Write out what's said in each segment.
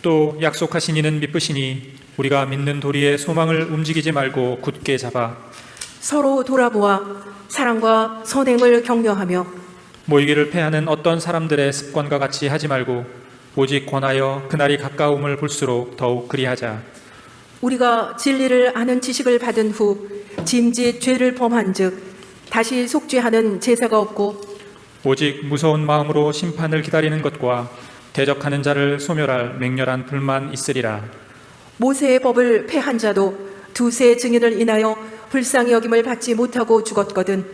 또 약속하신 이는 미쁘시니 우리가 믿는 도리의 소망을 움직이지 말고 굳게 잡아 서로 돌아보아 사랑과 선행을 격려하며 모이기를 패하는 어떤 사람들의 습관과 같이 하지 말고 오직 권하여 그날이 가까움을 볼수록 더욱 그리하자. 우리가 진리를 아는 지식을 받은 후 짐짓 죄를 범한즉 다시 속죄하는 제사가 없고 오직 무서운 마음으로 심판을 기다리는 것과 대적하는 자를 소멸할 맹렬한 불만 있으리라. 모세의 법을 폐한 자도 두세 증인을 인하여 불쌍히 여김을 받지 못하고 죽었거든.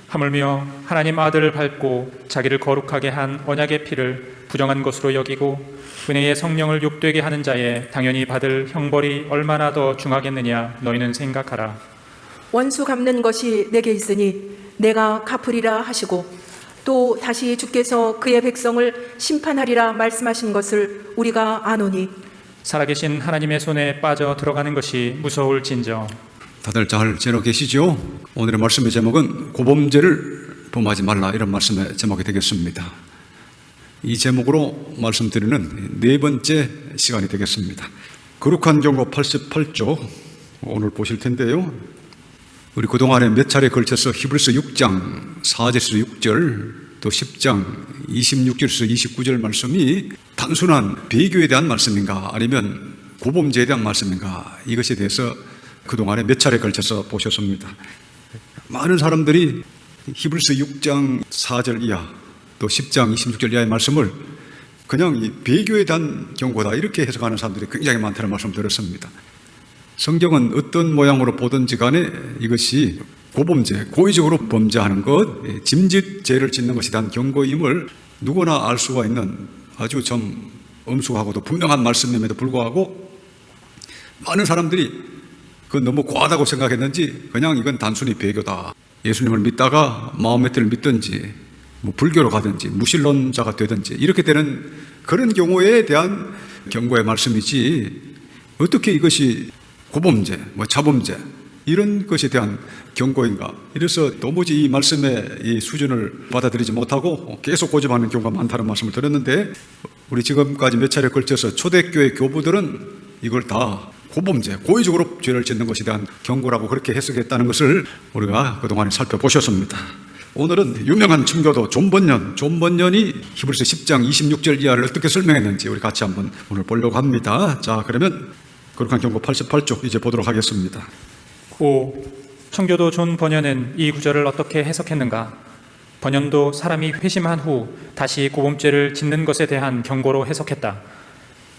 하물며 하나님 아들을 밟고 자기를 거룩하게 한 언약의 피를 부정한 것으로 여기고 은혜의 성령을 욕되게 하는 자에 당연히 받을 형벌이 얼마나 더 중하겠느냐 너희는 생각하라. 원수 갚는 것이 내게 있으니 내가 갚으리라 하시고 또 다시 주께서 그의 백성을 심판하리라 말씀하신 것을 우리가 아노니 살아계신 하나님의 손에 빠져 들어가는 것이 무서울진저. 다들 잘 지내고 계시죠? 오늘의 말씀의 제목은 고범죄를 범하지 말라, 이런 말씀의 제목이 되겠습니다. 이 제목으로 말씀드리는 네 번째 시간이 되겠습니다. 거룩한 경고 88조 오늘 보실 텐데요. 우리 그동안에 몇 차례 걸쳐서 히브리서 6장 4절에서 6절 또 10장 26절에서 29절 말씀이 단순한 배교에 대한 말씀인가 아니면 고범죄에 대한 말씀인가, 이것에 대해서 그동안에 몇 차례 걸쳐서 보셨습니다. 많은 사람들이 히브리서 6장 4절 이하 또 10장 26절 이하의 말씀을 그냥 이 배교에 대한 경고다 이렇게 해석하는 사람들이 굉장히 많다는 말씀을 들었습니다. 성경은 어떤 모양으로 보든지 간에 이것이 고범죄, 고의적으로 범죄하는 것, 짐짓 죄를 짓는 것에 대한 경고임을 누구나 알 수가 있는 아주 좀 엄숙하고도 분명한 말씀임에도 불구하고 많은 사람들이 그건 너무 과하다고 생각했는지 그냥 이건 단순히 배교다, 예수님을 믿다가 마호메트를 믿든지 뭐 불교로 가든지 무신론자가 되든지 이렇게 되는 그런 경우에 대한 경고의 말씀이지, 어떻게 이것이 고범죄, 뭐 자범죄 이런 것에 대한 경고인가, 이래서 도무지 이 말씀의 이 수준을 받아들이지 못하고 계속 고집하는 경우가 많다는 말씀을 들었는데, 우리 지금까지 몇 차례 걸쳐서 초대교회 교부들은 이걸 다 고범죄, 고의적으로 죄를 짓는 것에 대한 경고라고 그렇게 해석했다는 것을 우리가 그동안에 살펴보셨습니다. 오늘은 유명한 청교도 존 번연이 히브리서 10장 26절 이하를 어떻게 설명했는지 우리 같이 한번 오늘 보려고 합니다. 자, 그러면 거룩한 경고 88쪽 이제 보도록 하겠습니다. 5. 청교도 존 번연은 이 구절을 어떻게 해석했는가? 번연도 사람이 회심한 후 다시 고범죄를 짓는 것에 대한 경고로 해석했다.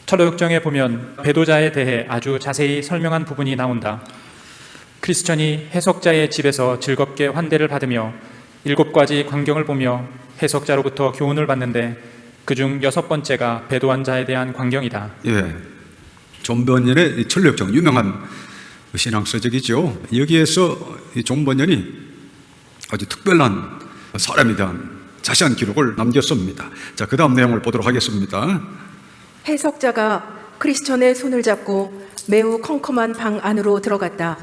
철로역정에 보면 배도자에 대해 아주 자세히 설명한 부분이 나온다. 크리스천이 해석자의 집에서 즐겁게 환대를 받으며 7가지 광경을 보며 해석자로부터 교훈을 받는데 그중 6번째가 배도한 자에 대한 광경이다. 예, 존 번연의 철로역정 유명한 신앙 서적이죠. 여기에서 이 존 번연이 아주 특별한 사람에 대한 자세한 기록을 남겼습니다. 자, 그 다음 내용을 보도록 하겠습니다. 해석자가 크리스천의 손을 잡고 매우 컴컴한 방 안으로 들어갔다.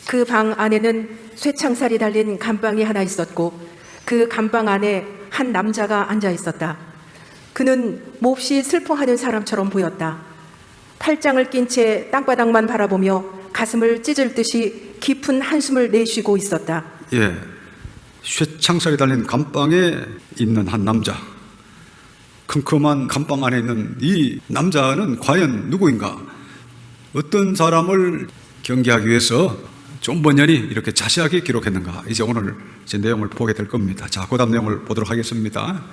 그 방 안에는 쇠창살이 달린 감방이 하나 있었고 그 감방 안에 한 남자가 앉아 있었다. 그는 몹시 슬퍼하는 사람처럼 보였다. 팔짱을 낀 채 땅바닥만 바라보며 가슴을 찢을 듯이 깊은 한숨을 내쉬고 있었다. 예, 쇠창살이 달린 감방에 있는 한 남자, 컴컴한 감방 안에 있는 이 남자는 과연 누구인가? 어떤 사람을 경계하기 위해서 존 번연이 이렇게 자세하게 기록했는가? 이제 오늘 이제 내용을 보게 될 겁니다. 자, 그 다음 내용을 보도록 하겠습니다.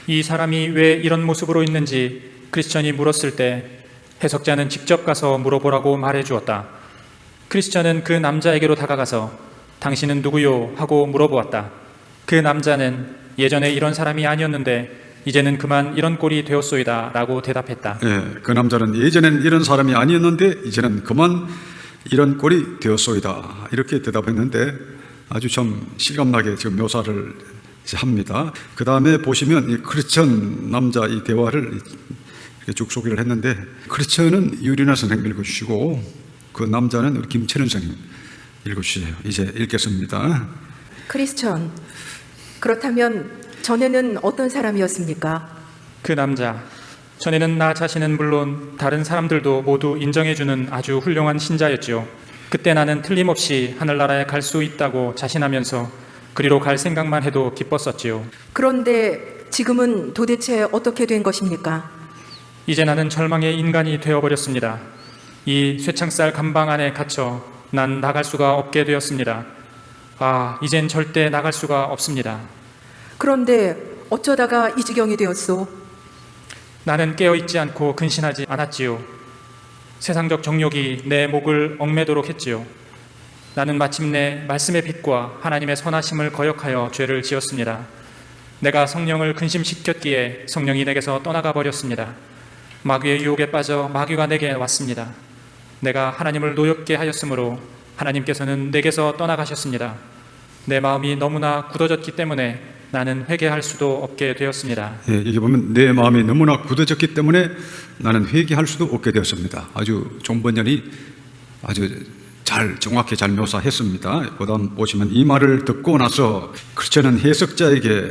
이 사람이 왜 이런 모습으로 있는지 크리스천이 물었을 때 해석자는 직접 가서 물어보라고 말해 주었다. 크리스천은 그 남자에게로 다가가서 당신은 누구요? 하고 물어보았다. 그 남자는 예전에 이런 사람이 아니었는데 이제는 그만 이런 꼴이 되었소이다 라고 대답했다. 예, 그 남자는 예전엔 이런 사람이 아니었는데 이제는 그만 이런 꼴이 되었소이다 이렇게 대답했는데 아주 좀 실감나게 지금 묘사를 합니다. 그 다음에 보시면 이 크리스천 남자 이 대화를 이렇게 쭉 소개를 했는데, 크리스천은 유리나 선생님 읽어주시고 그 남자는 우리 김철현 선생님 읽어주세요. 이제 읽겠습니다. 크리스천, 그렇다면 전에는 어떤 사람이었습니까? 그 남자, 전에는 나 자신은 물론 다른 사람들도 모두 인정해주는 아주 훌륭한 신자였지요. 그때 나는 틀림없이 하늘나라에 갈 수 있다고 자신하면서 그리로 갈 생각만 해도 기뻤었지요. 그런데 지금은 도대체 어떻게 된 것입니까? 이제 나는 절망의 인간이 되어버렸습니다. 이 쇠창살 감방 안에 갇혀 난 나갈 수가 없게 되었습니다. 이젠 절대 나갈 수가 없습니다. 그런데 어쩌다가 이 지경이 되었소? 나는 깨어있지 않고 근신하지 않았지요. 세상적 정욕이 내 목을 얽매도록 했지요. 나는 마침내 말씀의 빛과 하나님의 선하심을 거역하여 죄를 지었습니다. 내가 성령을 근심시켰기에 성령이 내게서 떠나가 버렸습니다. 마귀의 유혹에 빠져 마귀가 내게 왔습니다. 내가 하나님을 노엽게 하였으므로 하나님께서는 내게서 떠나가셨습니다. 내 마음이 너무나 굳어졌기 때문에 나는 회개할 수도 없게 되었습니다. 여기 보면 내 마음이 너무나 굳어졌기 때문에 나는 회개할 수도 없게 되었습니다. 아주 존 번연이 아주 정확히 잘 묘사했습니다. 그다음 보시면 이 말을 듣고 나서 크리스천은 해석자에게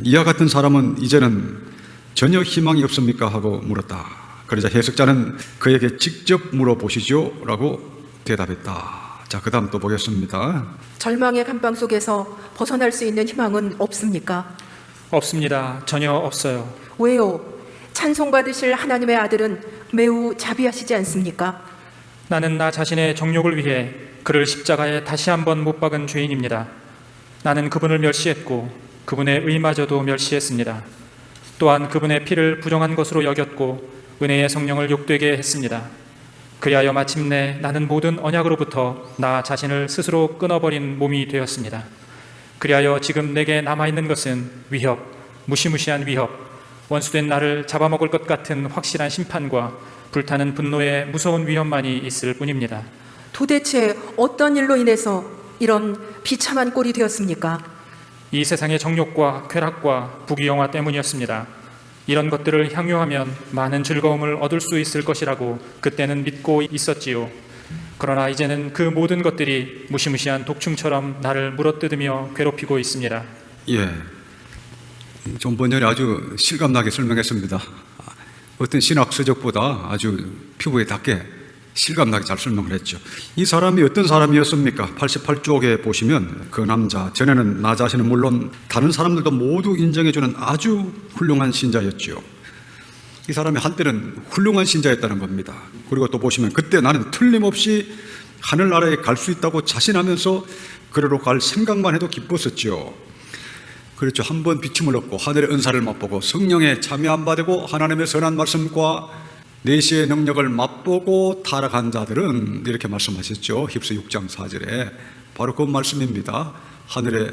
이와 같은 사람은 이제는 전혀 희망이 없습니까? 하고 물었다. 그러자 해석자는 그에게 직접 물어보시죠 라고 대답했다. 자, 그 다음 또 보겠습니다. 절망의 감방 속에서 벗어날 수 있는 희망은 없습니까? 없습니다. 전혀 없어요. 왜요? 찬송받으실 하나님의 아들은 매우 자비하시지 않습니까? 나는 나 자신의 정욕을 위해 그를 십자가에 다시 한번 못 박은 죄인입니다. 나는 그분을 멸시했고 그분의 의마저도 멸시했습니다. 또한 그분의 피를 부정한 것으로 여겼고 은혜의 성령을 욕되게 했습니다. 그리하여 마침내 나는 모든 언약으로부터 나 자신을 스스로 끊어버린 몸이 되었습니다. 그리하여 지금 내게 남아있는 것은 위협, 무시무시한 위협, 원수된 나를 잡아먹을 것 같은 확실한 심판과 불타는 분노의 무서운 위협만이 있을 뿐입니다. 도대체 어떤 일로 인해서 이런 비참한 꼴이 되었습니까? 이 세상의 정욕과 쾌락과 부귀영화 때문이었습니다. 이런 것들을 향유하면 많은 즐거움을 얻을 수 있을 것이라고 그때는 믿고 있었지요. 그러나 이제는 그 모든 것들이 무시무시한 독충처럼 나를 물어뜯으며 괴롭히고 있습니다. 존 번연이 아주 실감나게 설명했습니다. 어떤 신학 서적보다 아주 피부에 닿게 실감나게 잘 설명을 했죠. 이 사람이 어떤 사람이었습니까? 88쪽에 보시면 그 남자, 전에는 나 자신은 물론 다른 사람들도 모두 인정해주는 아주 훌륭한 신자였죠. 이 사람이 한때는 훌륭한 신자였다는 겁니다. 그리고 또 보시면 그때 나는 틀림없이 하늘나라에 갈 수 있다고 자신하면서 그리로 갈 생각만 해도 기뻤었죠. 그렇죠. 한번 비침을 얻고 하늘의 은사를 맛보고 성령에 참여 안 받고 하나님의 선한 말씀과 내시의 능력을 맛보고 타락한 자들은 이렇게 말씀하셨죠. 힙스 6장 4절에 바로 그 말씀입니다. 하늘의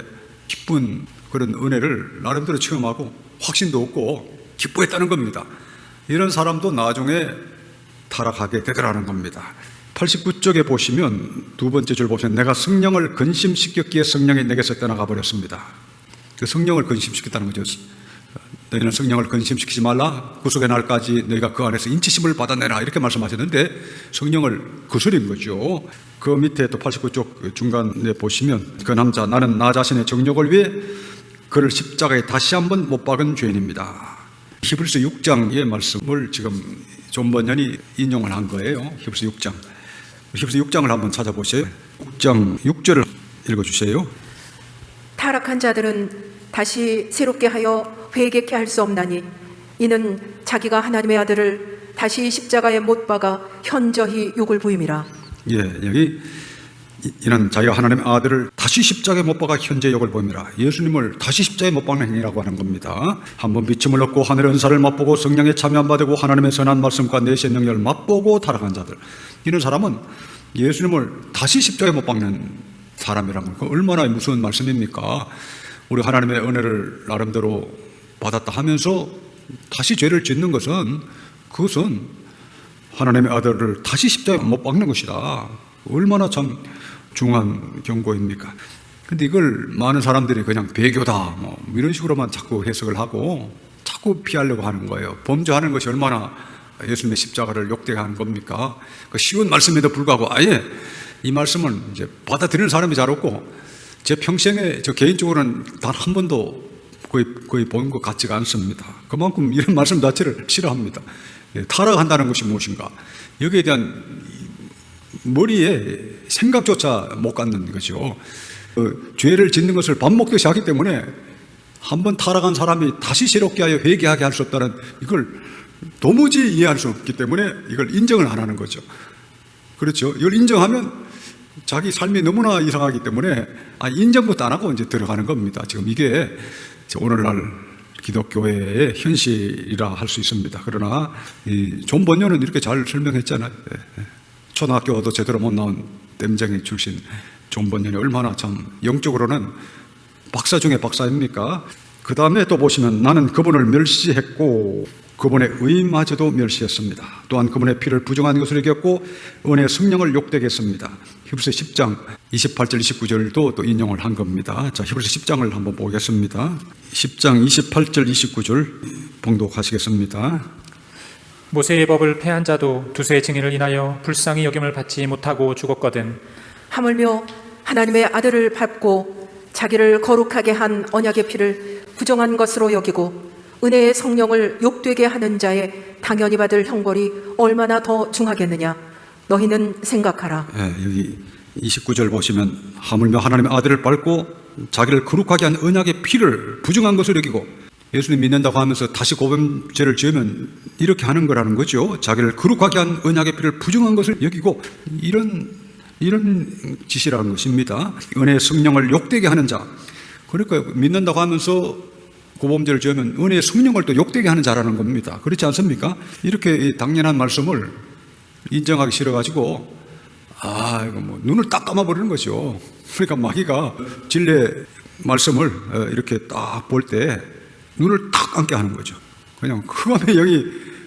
기쁜 그런 은혜를 나름대로 체험하고 확신도 얻고 기뻐했다는 겁니다. 이런 사람도 나중에 타락하게 되더라는 겁니다. 89쪽에 보시면 두 번째 줄 보시면 내가 성령을 근심시켰기에 성령이 내게서 떠나가 버렸습니다. 그 성령을 근심시켰다는 거죠. 너희는 성령을 근심시키지 말라. 구속의 날까지 너희가 그 안에서 인치심을 받아내라. 이렇게 말씀하셨는데 성령을 거스린 거죠. 그 밑에 또 89쪽 중간에 보시면 그 남자 나는 나 자신의 정욕을 위해 그를 십자가에 다시 한번 못 박은 죄인입니다. 히브리서 6장의 말씀을 지금 존 번연이 인용을 한 거예요. 히브리서 6장. 히브리서 6장을 한번 찾아보세요. 6장 6절을 읽어주세요. 타락한 자들은 다시 새롭게 하여 회개케 할 수 없나니 이는 자기가 하나님의 아들을 다시 십자가에 못 박아 현저히 욕을 부임이라. 여기 이는 자기가 하나님의 아들을 다시 십자가에 못 박아 현재 욕을 보임이라. 예수님을 다시 십자가에 못 박는 행위라고 하는 겁니다. 한번 비침을 얻고 하늘의 은사를 맛보고 성령에 참여 안 받고 하나님의 선한 말씀과 내시의 능력을 맛보고 타락한 자들, 이런 사람은 예수님을 다시 십자가에 못 박는 사람이라는 거 얼마나 무서운 말씀입니까? 우리 하나님의 은혜를 나름대로 받았다 하면서 다시 죄를 짓는 것은 그것은 하나님의 아들을 다시 십자가에 못 박는 것이다. 얼마나 참 중요한 경고입니까? 근데 이걸 많은 사람들이 그냥 배교다 이런 식으로만 자꾸 해석을 하고 자꾸 피하려고 하는 거예요. 범죄하는 것이 얼마나 예수님의 십자가를 욕되게 하는 겁니까? 그 쉬운 말씀에도 불구하고 아예 이 말씀을 이제 받아들이는 사람이 잘 없고 제 평생에 저 개인적으로는 단 한 번도 거의 보는 것 같지가 않습니다. 그만큼 이런 말씀 자체를 싫어합니다. 타락한다는 것이 무엇인가? 여기에 대한 머리에 생각조차 못 갖는 거죠. 죄를 짓는 것을 밥 먹듯이 하기 때문에 한번 타락한 사람이 다시 새롭게 하여 회개하게 할 수 없다는, 이걸 도무지 이해할 수 없기 때문에 이걸 인정을 안 하는 거죠. 그렇죠. 이걸 인정하면 자기 삶이 너무나 이상하기 때문에 인정부터 안 하고 이제 들어가는 겁니다. 지금 이게 오늘날 기독교회의 현실이라 할 수 있습니다. 그러나 존 번연은 이렇게 잘 설명했잖아요. 초등학교도 제대로 못 나온 땜쟁이 출신 존 번연이 얼마나 참 영적으로는 박사 중에 박사입니까? 그 다음에 또 보시면 나는 그분을 멸시했고 그분의 의마저도 멸시했습니다. 또한 그분의 피를 부정한 것을 여겼고 은혜의 성령을 욕되게 했습니다. 히브리서 10장 28절 29절도 또 인용을 한 겁니다. 자, 히브리서 10장을 한번 보겠습니다. 10장 28절 29절 봉독하시겠습니다. 모세의 법을 폐한 자도 두세 증인을 인하여 불쌍히 여김을 받지 못하고 죽었거든. 하물며 하나님의 아들을 밟고 자기를 거룩하게 한 언약의 피를 부정한 것으로 여기고 은혜의 성령을 욕되게 하는 자의 당연히 받을 형벌이 얼마나 더 중하겠느냐. 너희는 생각하라. 여기 29절 보시면 하물며 하나님의 아들을 밟고 자기를 거룩하게 한 언약의 피를 부정한 것을 여기고, 예수님 믿는다고 하면서 다시 고범죄를 지으면 이렇게 하는 거라는 거죠. 자기를 거룩하게 한 언약의 피를 부정한 것을 여기고, 이런 짓이라는 것입니다. 은혜의 성령을 욕되게 하는 자. 그러니까 믿는다고 하면서 고범죄를 지으면 은혜의 성령을 또 욕되게 하는 자라는 겁니다. 그렇지 않습니까? 이렇게 당연한 말씀을 인정하기 싫어가지고 이거 뭐 눈을 딱 감아버리는 거죠. 그러니까 마귀가 진리의 말씀을 이렇게 딱 볼 때 눈을 딱 감게 하는 거죠. 그냥 그거에 여기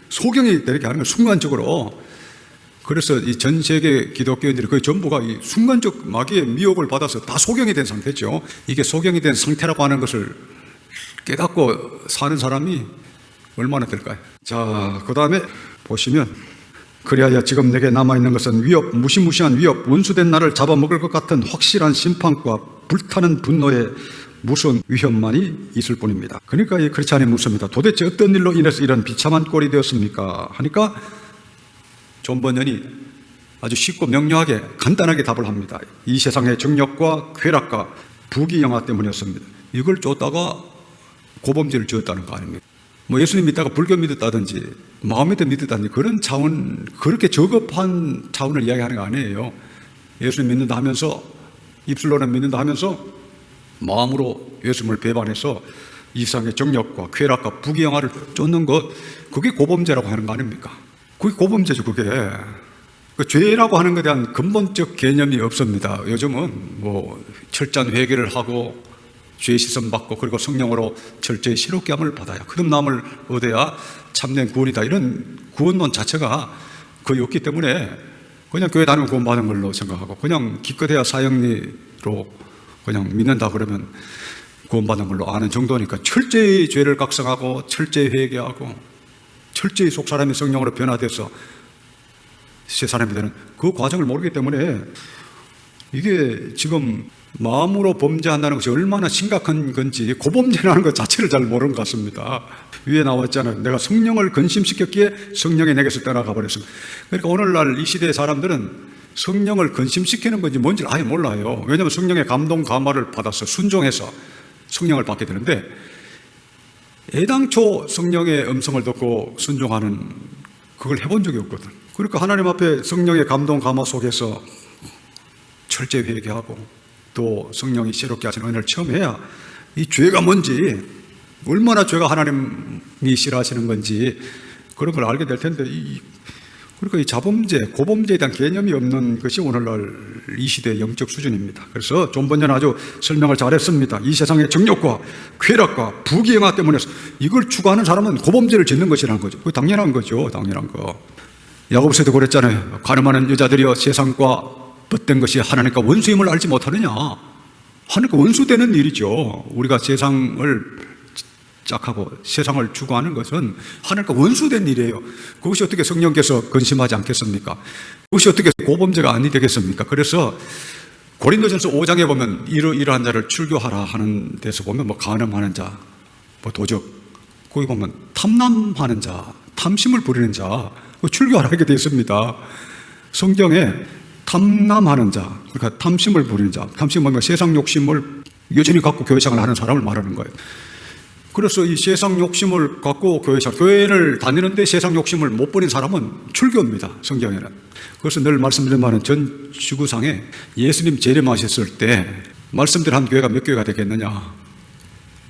소경이 되게 하는 거예요. 순간적으로. 그래서 이 전 세계 기독교인들이 거의 전부가 이 순간적 마귀의 미혹을 받아서 다 소경이 된 상태죠. 이게 소경이 된 상태라고 하는 것을 깨닫고 사는 사람이 얼마나 될까요? 자, 그 다음에 보시면 그리하여 지금 내게 남아있는 것은 위협, 무시무시한 위협, 원수된 나를 잡아먹을 것 같은 확실한 심판과 불타는 분노의 무서운 위협만이 있을 뿐입니다. 그러니까 이 크리스찬이 묻습니다. 도대체 어떤 일로 인해서 이런 비참한 꼴이 되었습니까? 하니까 존 번연이 아주 쉽고 명료하게 간단하게 답을 합니다. 이 세상의 정욕과 쾌락과 부귀영화 때문이었습니다. 이걸 쫓다가 고범죄를 지었다는 거 아닙니까? 뭐 예수님 믿다가 불교 믿었다든지 마음에도 믿었다든지 그런 차원, 그렇게 저급한 차원을 이야기하는 거 아니에요. 예수님 믿는다 하면서, 입술로는 믿는다 하면서 마음으로 예수님을 배반해서 이상의 정욕과 쾌락과 부귀영화를 쫓는 것, 그게 고범죄라고 하는 거 아닙니까? 그게 고범죄죠. 그게 그 죄라고 하는 것에 대한 근본적 개념이 없습니다. 요즘은 뭐 철저한 회개를 하고 죄 씻음 받고 그리고 성령으로 철저히 새롭게 함을 받아야 거듭남을 얻어야 참된 구원이다, 이런 구원론 자체가 거의 없기 때문에 그냥 교회 다니면 구원받은 걸로 생각하고 그냥 기껏해야 사형리로 그냥 믿는다 그러면 구원받은 걸로 아는 정도니까, 철저히 죄를 각성하고 철저히 회개하고 철저히 속 사람이 성령으로 변화돼서 새 사람이 되는 그 과정을 모르기 때문에 이게 지금 마음으로 범죄한다는 것이 얼마나 심각한 건지, 고범죄라는 것 자체를 잘 모르는 것 같습니다. 위에 나왔잖아요. 내가 성령을 근심시켰기에 성령이 내게서 떠나가 버렸습니다. 그러니까 오늘날 이 시대의 사람들은 성령을 근심시키는 건지 뭔지를 아예 몰라요. 왜냐하면 성령의 감동 감화를 받아서 순종해서 성령을 받게 되는데, 애당초 성령의 음성을 듣고 순종하는 그걸 해본 적이 없거든. 그러니까 하나님 앞에 성령의 감동 감화 속에서 철저히 회개하고 또 성령이 새롭게 하시는 은혜를 처음 해야 이 죄가 뭔지, 얼마나 죄가 하나님이 싫어하시는 건지 그런 걸 알게 될 텐데, 그러니까 이 자범죄, 고범죄에 대한 개념이 없는 것이 오늘날 이 시대의 영적 수준입니다. 그래서 존 번연 아주 설명을 잘했습니다. 이 세상의 정욕과 쾌락과 부귀영화 때문에 이걸 추구하는 사람은 고범죄를 짓는 것이라는 거죠. 그게 당연한 거죠. 당연한 거. 야고보서도 그랬잖아요. 가늠하는 여자들이여 세상과 뻗된 것이 하나님과 원수임을 알지 못하느냐. 하나님과 원수되는 일이죠. 우리가 세상을 짝하고 세상을 추구하는 것은 하나님과 원수된 일이에요. 그것이 어떻게 성령께서 근심하지 않겠습니까? 그것이 어떻게 고범죄가 아니 되겠습니까? 그래서 고린도전서 5장에 보면 이러한 자를 출교하라 하는 데서 보면 뭐 간음하는 자, 뭐 도적, 거기 보면 탐남하는 자, 탐심을 부리는 자, 출교하라게 되어 있습니다. 성경에 탐남하는 자, 그러니까 탐심을 부리는 자, 탐심은 뭔가 세상 욕심을 여전히 갖고 교회생활을 하는 사람을 말하는 거예요. 그래서 이 세상 욕심을 갖고 교회를 다니는데 세상 욕심을 못 버린 사람은 출교입니다. 성경에는. 그래서 늘 말씀드린 바는 전 지구상에 예수님 재림하셨을 때 말씀드린 한 교회가 몇 교회가 되겠느냐,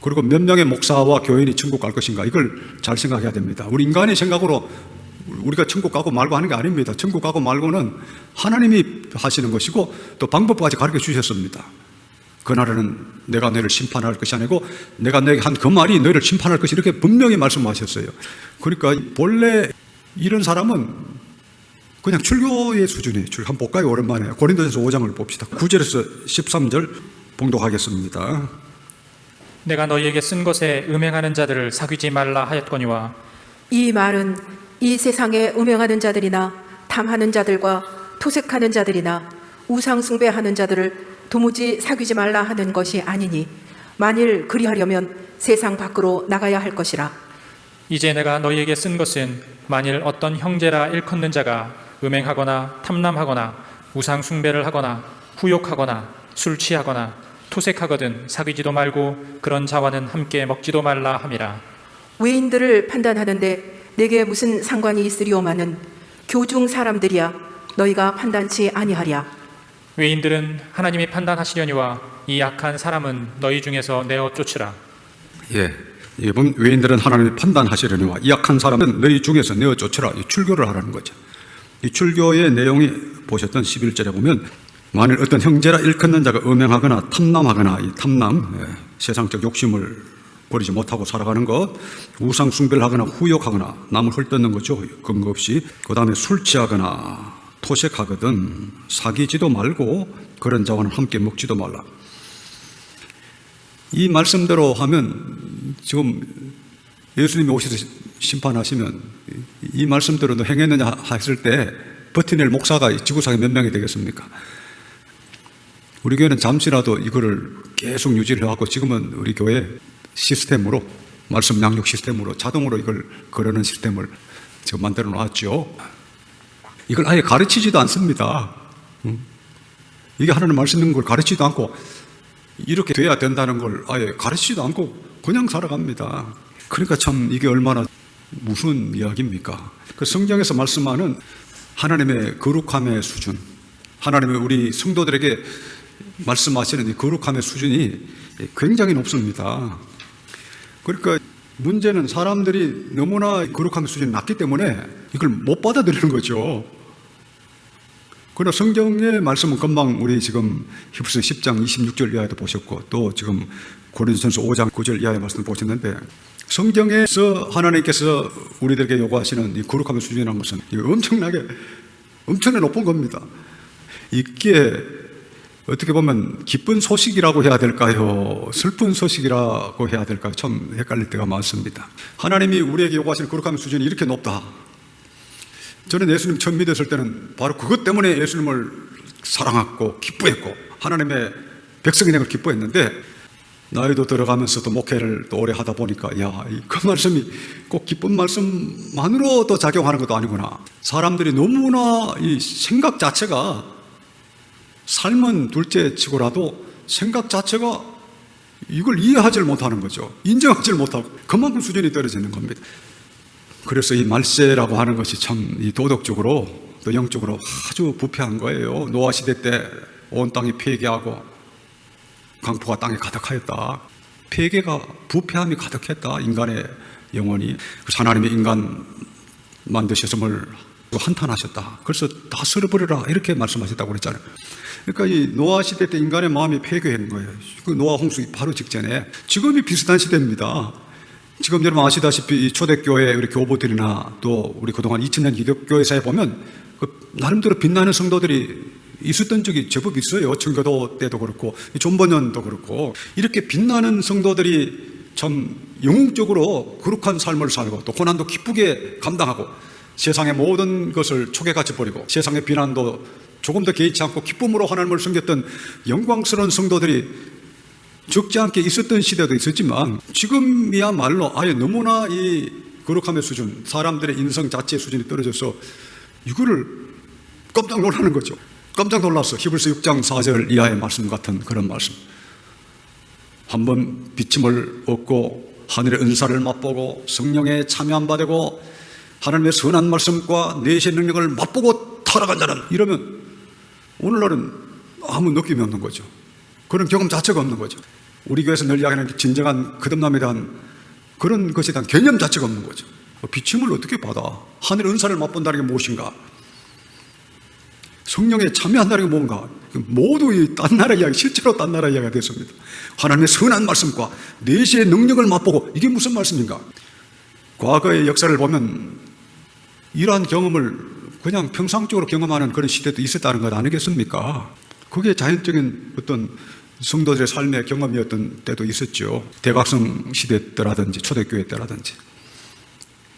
그리고 몇 명의 목사와 교인이 천국 갈 것인가, 이걸 잘 생각해야 됩니다. 우리 인간의 생각으로 우리가 천국 가고 말고 하는 게 아닙니다. 천국 가고 말고는 하나님이 하시는 것이고 또 방법까지 가르쳐 주셨습니다. 그날에는 내가 너희를 심판할 것이 아니고 내가 너에게 한 그 말이 너희를 심판할 것이, 이렇게 분명히 말씀하셨어요. 그러니까 본래 이런 사람은 그냥 출교의 수준이에요. 한번 볼까요? 오랜만에 고린도전서 5장을 봅시다. 9절에서 13절 봉독하겠습니다. 내가 너희에게 쓴 것에 음행하는 자들을 사귀지 말라 하였거니와 이 말은 이 세상에 음행하는 자들이나 탐하는 자들과 토색하는 자들이나 우상 숭배하는 자들을 도무지 사귀지 말라 하는 것이 아니니 만일 그리하려면 세상 밖으로 나가야 할 것이라. 이제 내가 너희에게 쓴 것은 만일 어떤 형제라 일컫는 자가 음행하거나 탐남하거나 우상 숭배를 하거나 후욕하거나 술 취하거나 토색하거든 사귀지도 말고 그런 자와는 함께 먹지도 말라 함이라. 외인들을 판단하는데 내게 무슨 상관이 있으리오마는 교중 사람들이야 너희가 판단치 아니하랴. 외인들은 하나님이 판단하시려니와 이 악한 사람은 너희 중에서 내어 쫓으라. 예, 이번 외인들은 하나님이 판단하시려니와 이 악한 사람은 너희 중에서 내어 쫓으라. 이 출교를 하라는 거죠. 이 출교의 내용이 보셨던 11절에 보면 만일 어떤 형제라 일컫는 자가 음행하거나 탐남하거나, 이 탐남, 세상적 욕심을 버리지 못하고 살아가는 것, 우상 숭배를 하거나 후욕하거나 남을 헐뜯는 거죠. 근거 없이. 그 다음에 술 취하거나 토색하거든 사귀지도 말고 그런 자와는 함께 먹지도 말라. 이 말씀대로 하면 지금 예수님이 오셔서 심판하시면 이 말씀대로 너 행했느냐 했을 때 버티낼 목사가 지구상에 몇 명이 되겠습니까? 우리 교회는 잠시라도 이거를 계속 유지를 해왔고 지금은 우리 교회 시스템으로, 말씀 양육 시스템으로 자동으로 이걸 거르는 시스템을 지금 만들어 놨죠. 이걸 아예 가르치지도 않습니다. 이게 하나님 말씀인 걸 가르치지도 않고 이렇게 돼야 된다는 걸 아예 가르치지도 않고 그냥 살아갑니다. 그러니까 참 이게 얼마나 무슨 이야기입니까? 그 성경에서 말씀하는 하나님의 거룩함의 수준, 하나님의 우리 성도들에게 말씀하시는 이 거룩함의 수준이 굉장히 높습니다. 그러니까 문제는 사람들이 너무나 거룩함의 수준이 낮기 때문에 이걸 못 받아들이는 거죠. 그러나 성경의 말씀은 금방 우리 지금 히브리서 10장 26절 이하에도 보셨고 또 지금 고린도전서 5장 9절 이하의 말씀을 보셨는데 성경에서 하나님께서 우리들에게 요구하시는 이 거룩함의 수준이라는 것은 엄청나게 높은 겁니다. 이게 어떻게 보면 기쁜 소식이라고 해야 될까요? 슬픈 소식이라고 해야 될까요? 참 헷갈릴 때가 많습니다. 하나님이 우리에게 요구하시는 거룩함의 수준이 이렇게 높다. 저는 예수님 처음 믿었을 때는 바로 그것 때문에 예수님을 사랑했고 기뻐했고 하나님의 백성이 된 걸 기뻐했는데 나이도 들어가면서도 목회를 또 오래 하다 보니까 그 말씀이 꼭 기쁜 말씀만으로 또 작용하는 것도 아니구나. 사람들이 너무나 이 생각 자체가 삶은 둘째 치고라도 생각 자체가 이걸 이해하지 못하는 거죠. 인정하지 못하고 그만큼 수준이 떨어지는 겁니다. 그래서 이 말세라고 하는 것이 참 이 도덕적으로 또 영적으로 아주 부패한 거예요. 노아 시대 때 온 땅이 폐괴하고 강포가 땅에 가득하였다. 폐괴가 부패함이 가득했다. 인간의 영혼이. 그래서 하나님이 인간 만드셨음을 한탄하셨다. 그래서 다 쓸어버려라 이렇게 말씀하셨다고 그랬잖아요. 그러니까 이 노아 시대 때 인간의 마음이 폐괴한 거예요. 그 노아 홍수 바로 직전에. 지금이 비슷한 시대입니다. 지금 여러분 아시다시피 이 초대교회 우리 교부들이나 또 우리 그동안 2000년 기독교회사에 보면 그 나름대로 빛나는 성도들이 있었던 적이 제법 있어요. 청교도 때도 그렇고 존버년도 그렇고 이렇게 빛나는 성도들이 참 영웅적으로 거룩한 삶을 살고 또 고난도 기쁘게 감당하고 세상의 모든 것을 초계같이 버리고 세상의 비난도 조금 더 개의치 않고 기쁨으로 하나님을 섬겼던 영광스러운 성도들이 적지 않게 있었던 시대도 있었지만 지금이야말로 아예 너무나 이 거룩함의 수준, 사람들의 인성 자체의 수준이 떨어져서 이거를 깜짝 놀라는 거죠. 깜짝 놀랐어. 히브리서 6장 4절 이하의 말씀 같은 그런 말씀. 한번 비침을 얻고 하늘의 은사를 맛보고 성령에 참여한 바 되고 하나님의 선한 말씀과 내시의 능력을 맛보고 타락한 자는, 이러면 오늘날은 아무 느낌이 없는 거죠. 그런 경험 자체가 없는 거죠. 우리 교회에서 늘 이야기하는 진정한 거듭남에 대한 그런 것에 대한 개념 자체가 없는 거죠. 비침을 어떻게 받아? 하늘의 은사를 맛본다는 게 무엇인가? 성령에 참여한다는 게 뭔가? 모두 이 딴 나라 이야기, 실제로 딴 나라 이야기가 됐습니다. 하나님의 선한 말씀과 내시의 능력을 맛보고, 이게 무슨 말씀인가? 과거의 역사를 보면 이러한 경험을 그냥 평상적으로 경험하는 그런 시대도 있었다는 것 아니겠습니까? 그게 자연적인 어떤 성도들의 삶의 경험이었던 때도 있었죠. 대각성 시대 때라든지 초대교회 때라든지.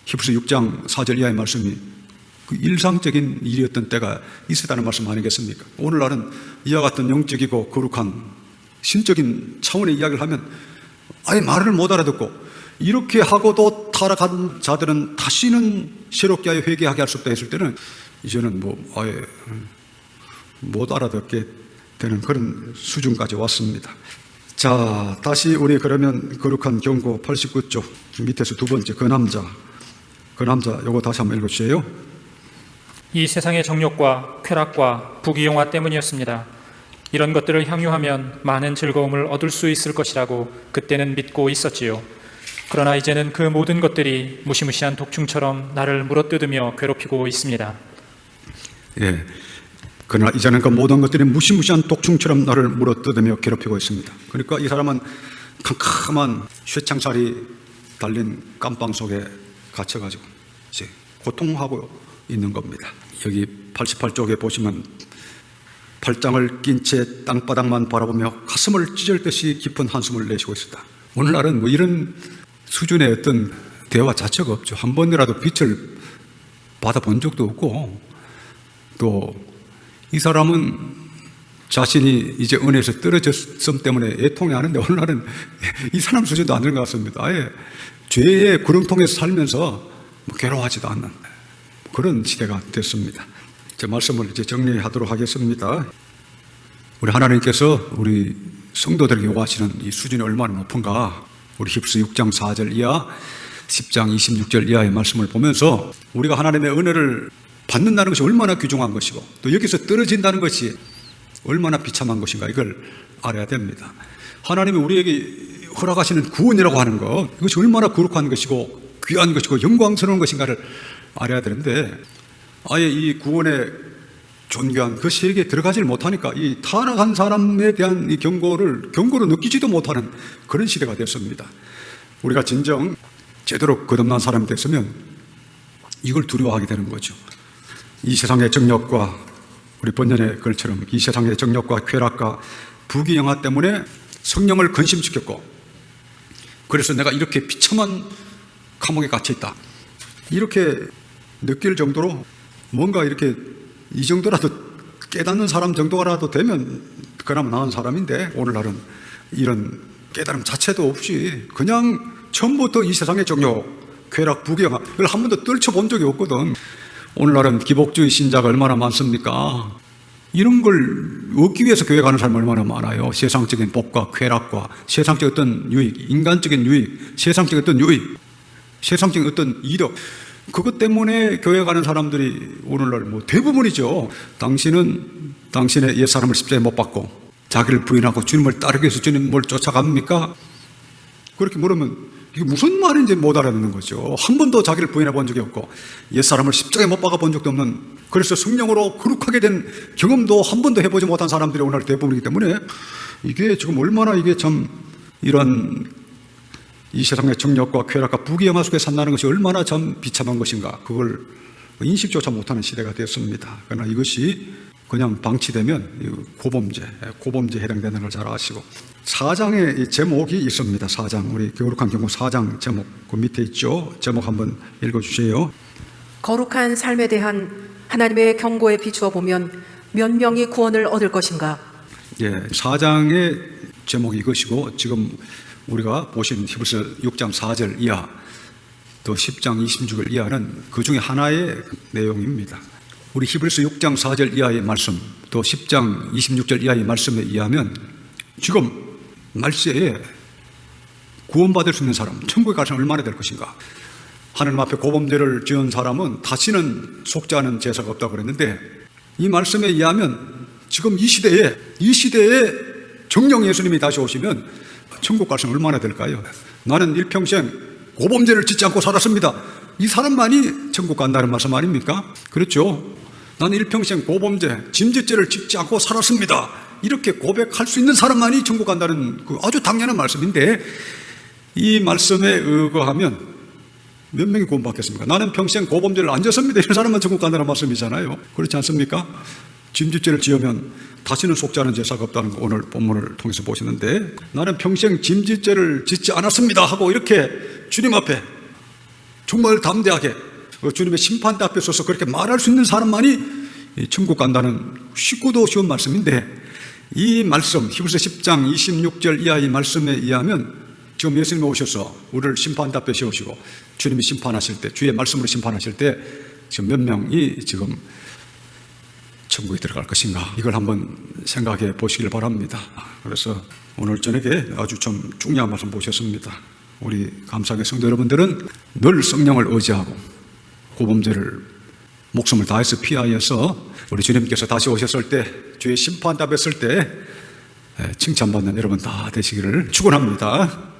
히브리서 6장 4절 이하의 말씀이 그 일상적인 일이었던 때가 있었다는 말씀 아니겠습니까? 오늘날은 이와 같은 영적이고 거룩한 신적인 차원의 이야기를 하면 아예 말을 못 알아듣고, 이렇게 하고도 타락한 자들은 다시는 새롭게 하여 회개하게 할 수 없다 했을 때는 이제는 뭐 아예 못 알아듣게 되는 그런 수준까지 왔습니다. 자, 다시 우리 그러면 거룩한 경고 89쪽 밑에서 두 번째 그 남자 요거 다시 한번 읽어주세요. 이 세상의 정욕과 쾌락과 부귀영화 때문이었습니다. 이런 것들을 향유하면 많은 즐거움을 얻을 수 있을 것이라고 그때는 믿고 있었지요. 그러나 이제는 그 모든 것들이 무시무시한 독충처럼 나를 물어뜯으며 괴롭히고 있습니다. 예. 그러나 이제는 그 모든 것들이 무시무시한 독충처럼 나를 물어뜯으며 괴롭히고 있습니다. 그러니까 이 사람은 캄캄한 쇠창살이 달린 깜빵 속에 갇혀가지고 이제 고통하고 있는 겁니다. 여기 88쪽에 보시면 팔짱을 낀 채 땅바닥만 바라보며 가슴을 찢을 듯이 깊은 한숨을 내쉬고 있었다. 오늘날은 뭐 이런 수준의 어떤 대화 자체가 없죠. 한 번이라도 빛을 받아본 적도 없고, 또 이 사람은 자신이 이제 은혜에서 떨어졌음 때문에 애통해 하는데 오늘날은 이 사람 수준도 안 되는 것 같습니다. 아예 죄의 구렁통에서 살면서 괴로워하지도 않는 그런 시대가 됐습니다. 제 말씀을 이제 정리하도록 하겠습니다. 우리 하나님께서 우리 성도들에게 요구하시는 이 수준이 얼마나 높은가, 우리 히브리서 6장 4절 이하, 10장 26절 이하의 말씀을 보면서 우리가 하나님의 은혜를 받는다는 것이 얼마나 귀중한 것이고, 또 여기서 떨어진다는 것이 얼마나 비참한 것인가, 이걸 알아야 됩니다. 하나님이 우리에게 허락하시는 구원이라고 하는 것, 이것이 얼마나 거룩한 것이고 귀한 것이고 영광스러운 것인가를 알아야 되는데, 아예 이 구원의 존귀한 그 세계에 들어가지를 못하니까 이 타락한 사람에 대한 이 경고로 느끼지도 못하는 그런 시대가 됐습니다. 우리가 진정 제대로 거듭난 사람이 됐으면 이걸 두려워하게 되는 거죠. 이 세상의 정욕과, 우리 본년의 글처럼 이 세상의 정욕과 쾌락과 부귀영화 때문에 성령을 근심시켰고, 그래서 내가 이렇게 비참한 감옥에 갇혀 있다, 이렇게 느낄 정도로 뭔가 이렇게 이 정도라도 깨닫는 사람 정도라도 되면 그나마 나은 사람인데, 오늘날은 이런 깨달음 자체도 없이 그냥 처음부터 이 세상의 정욕, 쾌락, 부귀영화 이걸 한 번도 떨쳐본 적이 없거든. 오늘날은 기복주의 신자가 얼마나 많습니까? 이런 걸 얻기 위해서 교회 가는 사람 얼마나 많아요. 세상적인 복과 쾌락과 세상적인 어떤 유익, 인간적인 유익, 세상적인 어떤 유익, 세상적인 어떤 이득, 그것 때문에 교회 가는 사람들이 오늘날 뭐 대부분이죠. 당신은 당신의 옛사람을 십자가에 못 박고 자기를 부인하고 주님을 따르기 위해서 주님을 쫓아갑니까? 그렇게 물으면 이게 무슨 말인지 못 알아듣는 거죠. 한 번도 자기를 부인해 본 적이 없고 옛사람을 십자가에 못 박아 본 적도 없는, 그래서 성령으로 거룩하게 된 경험도 한 번도 해보지 못한 사람들이 오늘 대부분이기 때문에 이게 지금 얼마나 이게 참 이런 이 세상의 정욕과 쾌락과 부귀영화 속에 산다는 것이 얼마나 참 비참한 것인가, 그걸 인식조차 못하는 시대가 됐습니다. 그러나 이것이 그냥 방치되면 고범죄에 해당되는 걸 잘 아시고, 4장의 제목이 있습니다. 4장, 우리 거룩한 경고 4장 제목 그 밑에 있죠. 제목 한번 읽어주세요. 거룩한 삶에 대한 하나님의 경고에 비추어 보면 몇 명이 구원을 얻을 것인가? 4장의 제목이 이것이고 지금 우리가 보신 히브리서 6장 4절 이하 또 10장 26절 이하는 그 중에 하나의 내용입니다. 우리 히브리서 6장 4절 이하의 말씀 또 10장 26절 이하의 말씀에 의하면 지금 말세에 구원받을 수 있는 사람, 천국에 갈 사람 얼마나 될 것인가. 하나님 앞에 고범죄를 지은 사람은 다시는 속지 않은 제사가 없다고 그랬는데 이 말씀에 의하면 지금 이 시대에 정령 예수님이 다시 오시면 천국 갈 사람 얼마나 될까요? 나는 일평생 고범죄를 짓지 않고 살았습니다. 이 사람만이 천국 간다는 말씀 아닙니까? 그렇죠. 나는 일평생 고범죄, 짐짓죄를 짓지 않고 살았습니다. 이렇게 고백할 수 있는 사람만이 천국 간다는 그 아주 당연한 말씀인데 이 말씀에 의거하면 몇 명이 구원받겠습니까? 나는 평생 고범죄를 안 졌습니다. 이런 사람만 천국 간다는 말씀이잖아요. 그렇지 않습니까? 짐짓죄를 지으면 다시는 속지 않은 제사가 없다는 거 오늘 본문을 통해서 보시는데 나는 평생 짐짓죄를 짓지 않았습니다 하고 이렇게 주님 앞에 정말 담대하게 주님의 심판대 앞에 서서 그렇게 말할 수 있는 사람만이 천국 간다는 쉽고도 쉬운 말씀인데 이 말씀 히브리서 10장 26절 이하의 말씀에 의하면 지금 예수님이 오셔서 우리를 심판대 앞에 세우시고 주님이 심판하실 때 주의 말씀으로 심판하실 때 지금 몇 명이 지금 천국에 들어갈 것인가 이걸 한번 생각해 보시길 바랍니다. 그래서 오늘 저녁에 아주 좀 중요한 말씀 보셨습니다. 우리 감사하게 성도 여러분들은 늘 성령을 의지하고 고범죄를 목숨을 다해서 피하여서 우리 주님께서 다시 오셨을 때 주의 심판대 앞에 설 때 칭찬받는 여러분 다 되시기를 축원합니다.